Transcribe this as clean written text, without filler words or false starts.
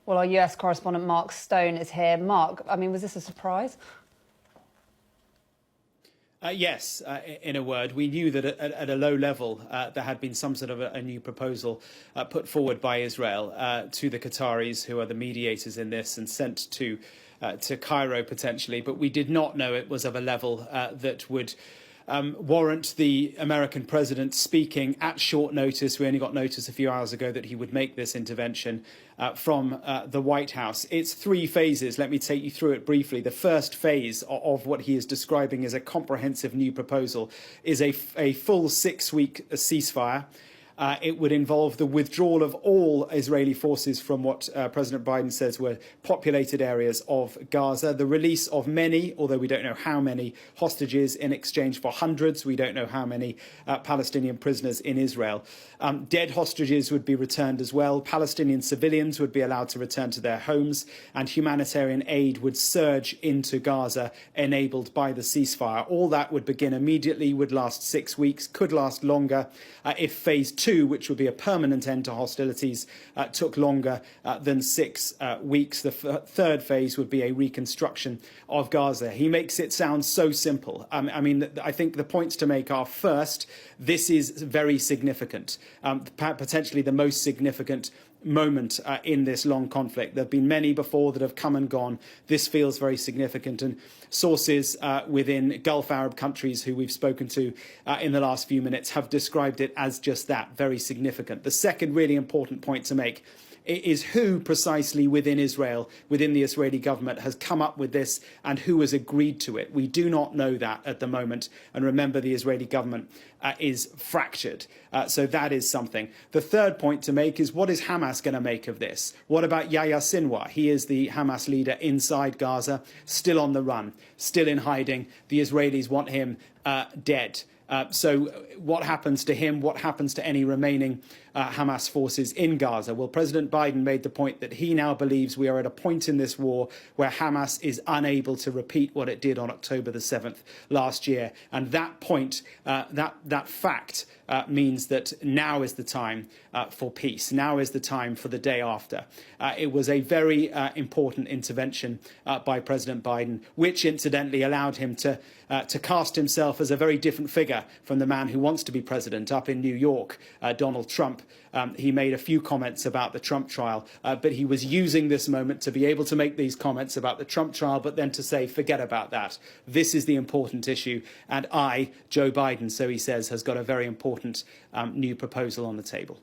Well, our US correspondent Mark Stone is here. Mark, I mean, was this a surprise? Yes, in a word, we knew that at a low level there had been some sort of a new proposal put forward by Israel to the Qataris, who are the mediators in this, and sent to Cairo potentially. But we did not know it was of a level that would warrant the American president speaking at short notice. We only got notice a few hours ago that he would make this intervention from the White House. It's three phases. Let me take you through it briefly. The first phase of what he is describing as a comprehensive new proposal is a full 6-week ceasefire. It would involve the withdrawal of all Israeli forces from what President Biden says were populated areas of Gaza, the release of many, although we don't know how many, hostages in exchange for hundreds. We don't know how many Palestinian prisoners in Israel. Dead hostages would be returned as well. Palestinian civilians would be allowed to return to their homes, and humanitarian aid would surge into Gaza, enabled by the ceasefire. All that would begin immediately, would last 6 weeks, could last longer if phase 2, which would be a permanent end to hostilities, took longer than 6 weeks. The third phase would be a reconstruction of Gaza. He makes it sound so simple. I mean, I think the points to make are, first, this is very significant, potentially the most significant moment in this long conflict. There have been many before that have come and gone. This feels very significant, and sources within Gulf Arab countries who we've spoken to in the last few minutes have described it as just that, very significant. The second really important point to make is who precisely within Israel, within the Israeli government, has come up with this and who has agreed to it. We do not know that at the moment. And remember, the Israeli government is fractured. So that is something. The third point to make is, what is Hamas going to make of this? What about Yahya Sinwar? He is the Hamas leader inside Gaza, still on the run, still in hiding. The Israelis want him dead. So what happens to him? What happens to any remaining Hamas forces in Gaza? Well, President Biden made the point that he now believes we are at a point in this war where Hamas is unable to repeat what it did on October the 7th last year. And that point, that fact means that now is the time for peace. Now is the time for the day after. It was a very important intervention by President Biden, which incidentally allowed him to cast himself as a very different figure from the man who wants to be president up in New York, Donald Trump. He made a few comments about the Trump trial, but he was using this moment to be able to make these comments about the Trump trial, but then to say, forget about that. This is the important issue. And I, Joe Biden, so he says, has got a very important new proposal on the table.